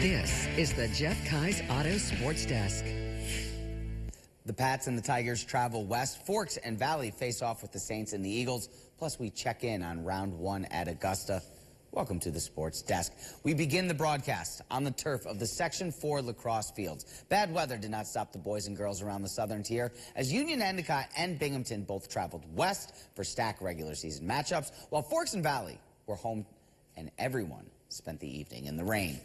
This is the Jeff Kai's Auto Sports Desk. The Pats and the Tigers travel west. Forks and Valley face off with the Saints and the Eagles. Plus, we check in on round one at Augusta. Welcome to the Sports Desk. We begin the broadcast on the turf of the Section 4 lacrosse fields. Bad weather did not stop the boys and girls around the southern tier, as Union Endicott and Binghamton both traveled west for stack regular season matchups, while Forks and Valley were home and everyone spent the evening in the rain.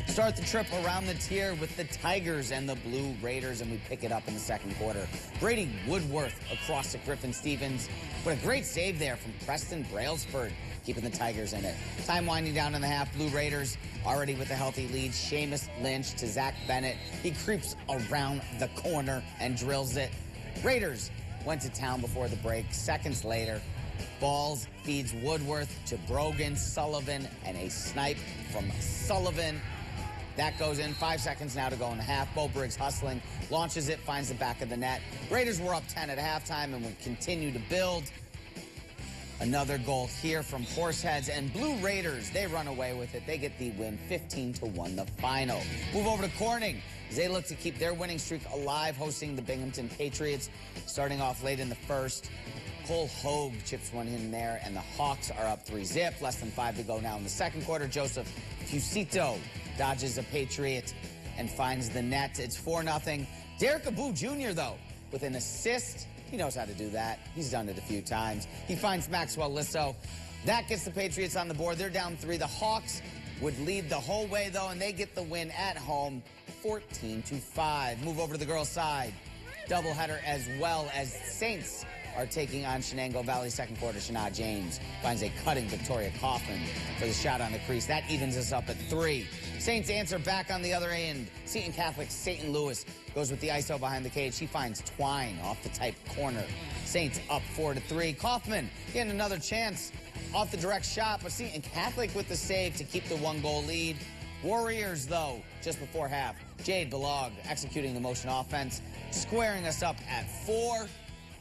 Start the trip around the tier with the Tigers and the Blue Raiders, and we pick it up in the second quarter. Brady Woodworth across to Griffin Stevens, but a great save there from Preston Brailsford, keeping the Tigers in it. Time winding down in the half. Blue Raiders already with a healthy lead. Seamus Lynch to Zach Bennett. He creeps around the corner and drills it. Raiders went to town before the break. Seconds later, Balls feeds Woodworth to Brogan, Sullivan, and a snipe from Sullivan. That goes in. 5 seconds now to go in the half. Bo Briggs hustling, launches it, finds the back of the net. Raiders were up 10 at halftime and will continue to build. Another goal here from Horseheads, and Blue Raiders, they run away with it. They get the win, 15-1 the final. Move over to Corning as they look to keep their winning streak alive, hosting the Binghamton Patriots. Starting off late in the first, Cole Hogue chips one in there, and the Hawks are up 3-0. Less than 5 to go now in the second quarter. Joseph Fusito dodges a Patriot and finds the net. It's 4-0. Derek Abu Jr., though, with an assist. He knows how to do that. He's done it a few times. He finds Maxwell Lisso. That gets the Patriots on the board. They're down 3. The Hawks would lead the whole way, though, and they get the win at home, 14-5. Move over to the girls' side. Doubleheader as well, as Saints are taking on Shenango Valley. Second quarter, Shana James finds a cutting Victoria Kaufman for the shot on the crease. That evens us up at 3. Saints answer back on the other end. Seton Catholic's Satan Lewis goes with the ISO behind the cage. She finds Twine off the tight corner. Saints up 4-3. Kaufman getting another chance off the direct shot, but Seton Catholic with the save to keep the 1-goal lead. Warriors, though, just before half, Jade Balog executing the motion offense, squaring us up at 4.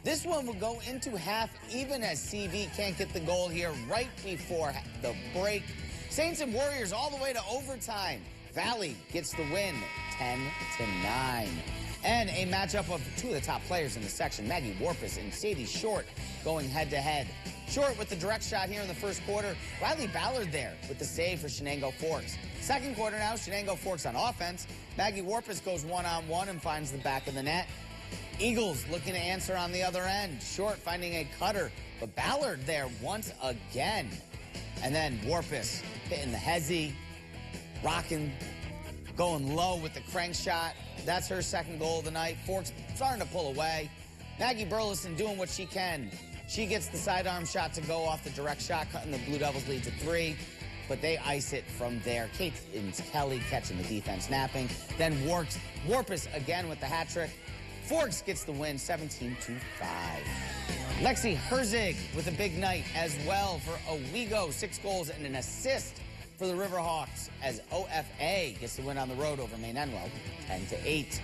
This one will go into half, even as CV can't get the goal here right before the break. Saints and Warriors all the way to overtime. Valley gets the win, 10-9. And a matchup of 2 of the top players in the section, Maggie Warpus and Sadie Short, going head-to-head. Short with the direct shot here in the first quarter. Riley Ballard there with the save for Shenango Forks. Second quarter now, Shenango Forks on offense. Maggie Warpus goes one-on-one and finds the back of the net. Eagles looking to answer on the other end. Short finding a cutter, but Ballard there once again. And then Warpus hitting the hezzy, rocking, going low with the crank shot. That's her second goal of the night. Forks starting to pull away. Maggie Burleson doing what she can. She gets the sidearm shot to go off the direct shot, cutting the Blue Devils lead to 3. But they ice it from there. Kate Kelly catching the defense, napping. Then Warpus again with the hat trick. Forks gets the win, 17-5. Lexi Herzig with a big night as well for Owego. 6 goals and an assist for the Riverhawks as OFA gets the win on the road over Maine Enwell, 10-8.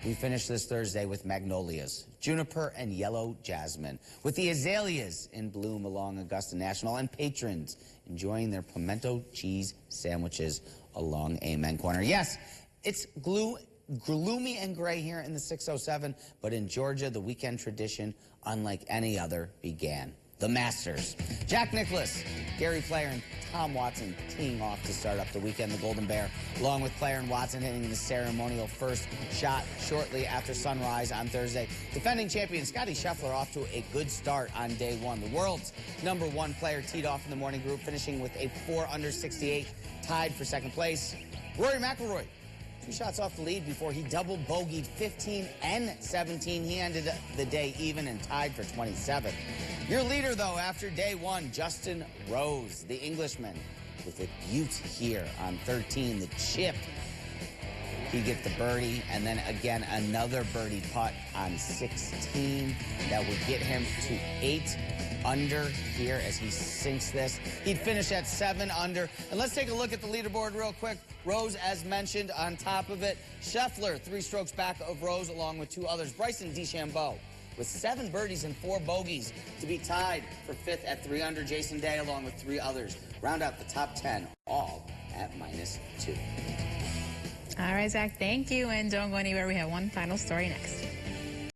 We finish this Thursday with magnolias, juniper, and yellow jasmine, with the azaleas in bloom along Augusta National, and patrons enjoying their pimento cheese sandwiches along Amen Corner. Yes, it's gloomy and gray here in the 607, but in Georgia, the weekend tradition, unlike any other, began. The Masters. Jack Nicklaus, Gary Player, and Tom Watson teeing off to start up the weekend. The Golden Bear, along with Player and Watson, hitting the ceremonial first shot shortly after sunrise on Thursday. Defending champion Scotty Scheffler off to a good start on day 1. The world's #1 player teed off in the morning group, finishing with a 4 under 68, tied for second place. Rory McIlroy, 2 shots off the lead before he double bogeyed 15 and 17. He ended the day even and tied for 27. Your leader, though, after day 1, Justin Rose, the Englishman, with a beaut here on 13, the chip. He gets the birdie, and then again another birdie putt on 16. That would get him to 8 under here as he sinks this. He'd finish at 7 under. And let's take a look at the leaderboard real quick. Rose, as mentioned, on top of it. Scheffler, 3 strokes back of Rose, along with 2 others. Bryson DeChambeau with 7 birdies and 4 bogeys to be tied for 5th at 3 under. Jason Day, along with 3 others, round out the top 10, all at -2. All right, Zach, thank you. And don't go anywhere. We have one final story next.